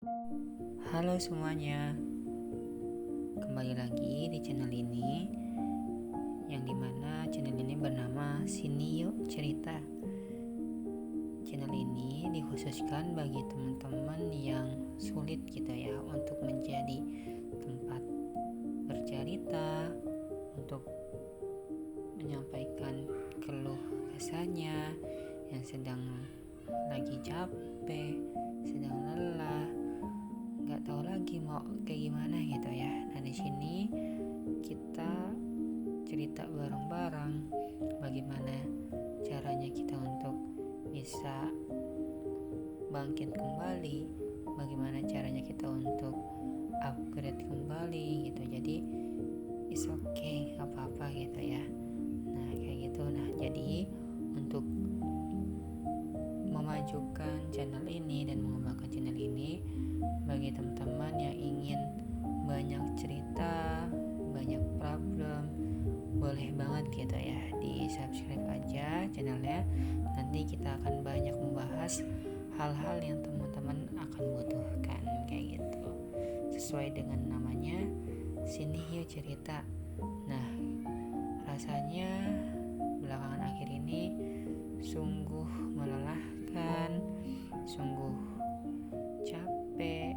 Halo semuanya, kembali lagi di channel ini, yang dimana channel ini bernama Sini Yuk Cerita. Channel ini dikhususkan bagi teman-teman yang sulit gitu ya untuk menjadi tempat bercerita, untuk menyampaikan keluh kesahnya, yang sedang lagi capek, sedang lelah, nggak tahu lagi mau kayak gimana gitu ya. Nah, di sini kita cerita bareng-bareng bagaimana caranya kita untuk bisa bangkit kembali, bagaimana caranya kita untuk upgrade kembali gitu. Jadi it's okay, nggak apa-apa gitu ya. Nah, kayak gitu. Nah, jadi untuk memajukan channel ini dan mengembangkan channel ini bagi teman-teman yang ingin banyak cerita, banyak problem, boleh banget gitu ya, di subscribe aja channelnya. Nanti kita akan banyak membahas hal-hal yang teman-teman akan butuhkan kayak gitu, sesuai dengan namanya Sini Yuk Cerita. Nah, rasanya belakangan akhir ini sungguh melelahkan, sungguh capek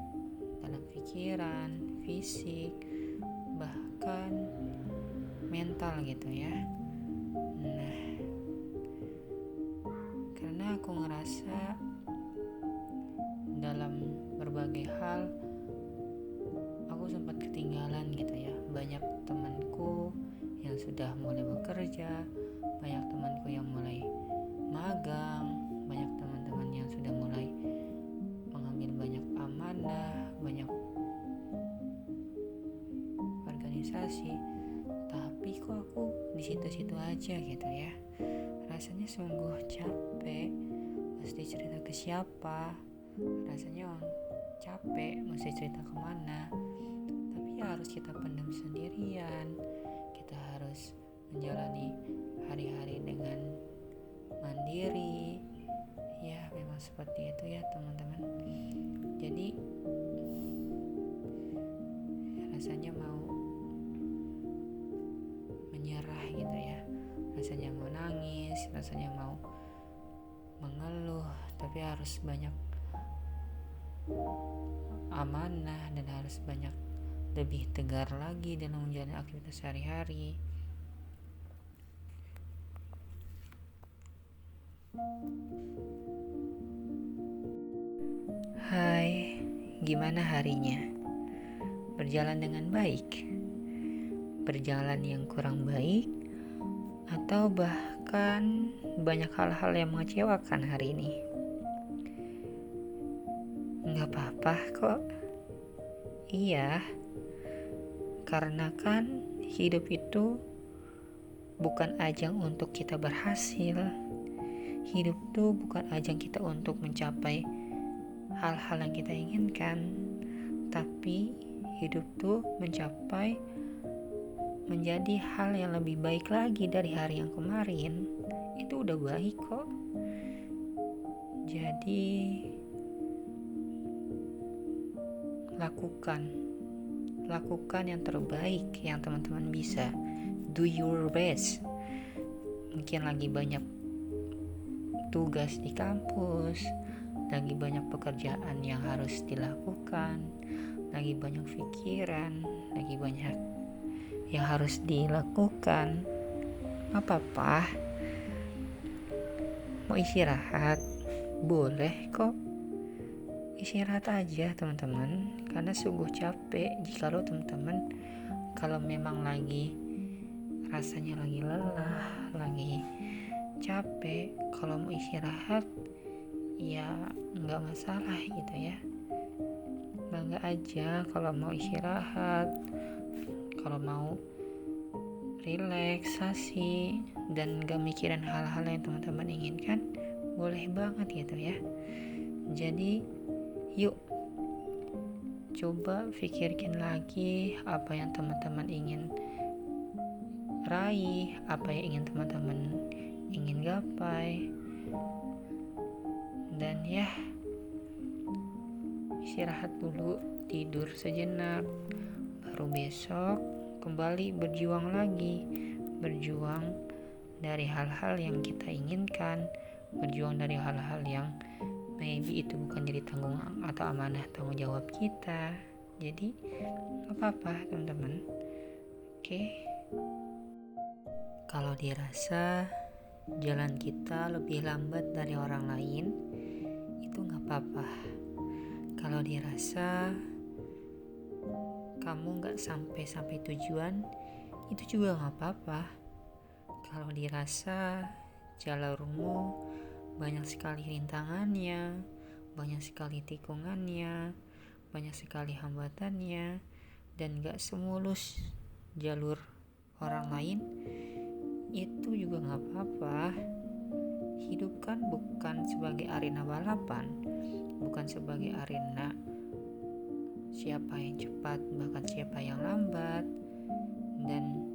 dalam pikiran, fisik, bahkan mental gitu ya. Nah, karena aku ngerasa dalam berbagai hal aku sempat ketinggalan gitu ya. Banyak temanku yang sudah mulai bekerja, banyak temanku yang mulai magang, banyak teman-teman yang sudah mulai mengambil banyak amanah, banyak organisasi, tapi kok aku di situ-situ aja gitu ya. Rasanya sungguh capek, mesti cerita ke siapa, rasanya capek, mesti cerita kemana, tapi ya harus kita pendam sendirian. Kita harus menjalani hari-hari dengan mandiri. Ya memang seperti itu ya teman-teman. Jadi rasanya mau menyerah gitu ya, rasanya mau nangis, rasanya mau mengeluh, tapi harus banyak amanah dan harus banyak lebih tegar lagi dalam menjalani aktivitas sehari-hari. Hai, gimana harinya? Berjalan dengan baik? Berjalan yang kurang baik? Atau bahkan banyak hal-hal yang mengecewakan hari ini? Nggak apa-apa kok. Iya, karena kan hidup itu bukan ajang untuk kita berhasil. Hidup tuh bukan ajang kita untuk mencapai hal-hal yang kita inginkan, tapi hidup tuh menjadi hal yang lebih baik lagi dari hari yang kemarin. Itu udah baik kok. Jadi lakukan yang terbaik yang teman-teman bisa. Do your best. Mungkin lagi banyak tugas di kampus, lagi banyak pekerjaan yang harus dilakukan, lagi banyak pikiran, lagi banyak yang harus dilakukan. Apa-apa, mau istirahat boleh kok, istirahat aja teman-teman, karena sungguh capek. Jikalau teman-teman kalau memang lagi rasanya lagi lelah, lagi capek, kalau mau istirahat ya nggak masalah gitu ya. Bangga aja kalau mau istirahat, kalau mau relaksasi dan gak mikirin hal-hal yang teman-teman inginkan, boleh banget gitu ya. Jadi yuk coba pikirkan lagi apa yang teman-teman ingin raih, apa yang ingin teman-teman ingin gapai. Dan ya, istirahat dulu, tidur sejenak, baru besok kembali berjuang lagi, berjuang dari hal-hal yang kita inginkan, berjuang dari hal-hal yang maybe itu bukan jadi tanggung atau amanah tanggung jawab kita. Jadi gak apa-apa teman-teman. Oke. Kalau dirasa jalan kita lebih lambat dari orang lain, itu gak apa-apa. Kalau dirasa kamu gak sampai tujuan, itu juga gak apa-apa. Kalau dirasa jalurmu banyak sekali rintangannya, banyak sekali tikungannya, banyak sekali hambatannya, dan gak semulus jalur orang lain, itu juga gak apa-apa. Hidup kan bukan sebagai arena balapan, bukan sebagai arena siapa yang cepat, bahkan siapa yang lambat, dan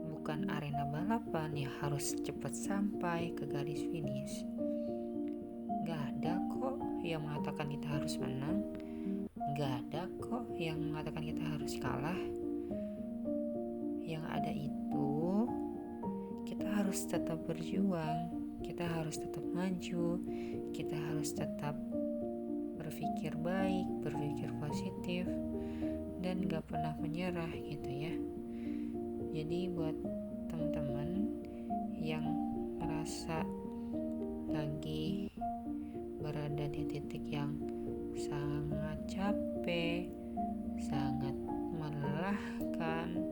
bukan arena balapan yang harus cepat sampai ke garis finish. Gak ada kok yang mengatakan kita harus menang, gak ada kok yang mengatakan kita harus kalah. Yang ada itu kita harus tetap berjuang, kita harus tetap maju, kita harus tetap berpikir baik, berpikir positif, dan gak pernah menyerah gitu ya. Jadi buat teman-teman yang merasa lagi berada di titik yang sangat capek, sangat melelahkan,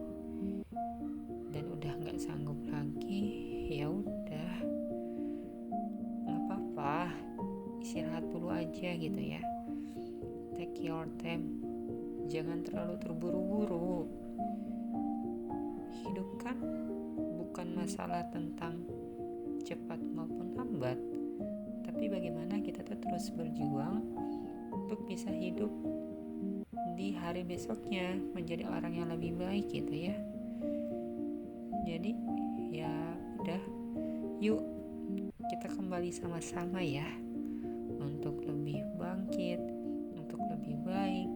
dan udah gak sanggup lagi, ya udah gak apa-apa, istirahat dulu aja gitu ya. Take your time, jangan terlalu terburu-buru. Hidup kan bukan masalah tentang cepat maupun lambat, tapi bagaimana kita tuh terus berjuang untuk bisa hidup di hari besoknya menjadi orang yang lebih baik gitu ya. Jadi ya udah, yuk kita kembali sama-sama ya untuk lebih bangkit, untuk lebih baik,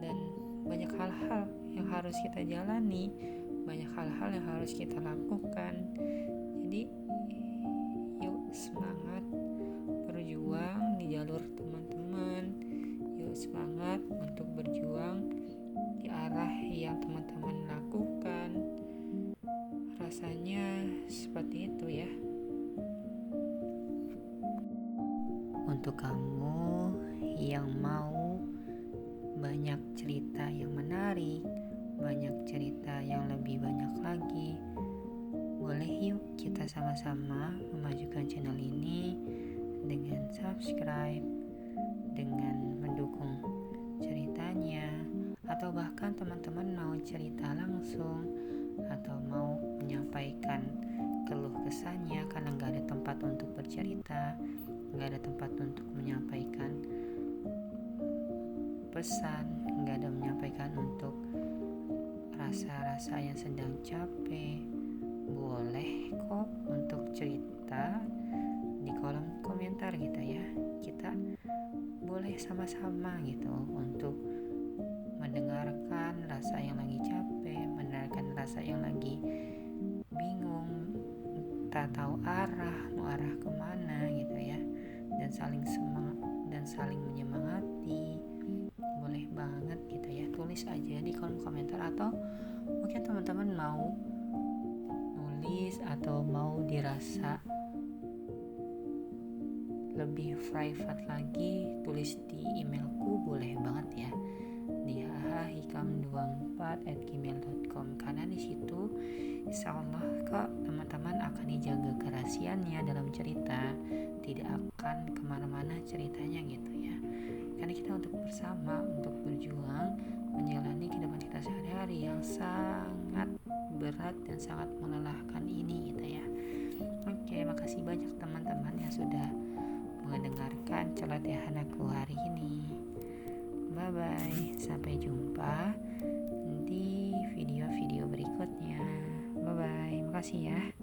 dan banyak hal-hal yang harus kita jalani, banyak hal-hal yang harus kita lakukan. Jadi yuk semangat berjuang di jalur teman-teman, yuk semangat untuk berjuang di arah yang teman-teman lakukan. Rasanya seperti itu ya. Untuk kamu yang mau banyak cerita yang menarik, banyak cerita yang lebih banyak lagi, boleh yuk kita sama-sama memajukan channel ini dengan subscribe, dengan mendukung ceritanya, atau bahkan teman-teman mau cerita langsung atau mau menyampaikan keluh kesahnya karena gak ada tempat untuk bercerita, gak ada tempat untuk menyampaikan pesan, gak ada menyampaikan untuk rasa-rasa yang sedang capek, boleh kok untuk cerita di kolom komentar gitu ya. Kita boleh sama-sama gitu untuk mendengarkan rasa yang lagi capek, mendengarkan rasa yang lagi bingung, tak tahu mau arah kemana gitu ya, dan saling semangat dan saling menyemangati. Boleh banget gitu ya, tulis aja di kolom komentar, atau mungkin teman-teman mau nulis atau mau dirasa lebih private lagi, tulis di emailku boleh banget ya, di hahikam24@gmail.com, karena di situ insya Allah kok teman-teman akan dijaga kerahasiaannya dalam cerita, tidak akan kemana-mana ceritanya gitu ya. Karena kita untuk bersama, untuk berjuang menjalani kehidupan kita sehari-hari yang sangat berat dan sangat melelahkan ini gitu ya. Oke, makasih banyak teman-teman yang sudah mendengarkan celotehan aku hari ini. Bye bye, sampai jumpa di video-video berikutnya. Bye bye, makasih ya.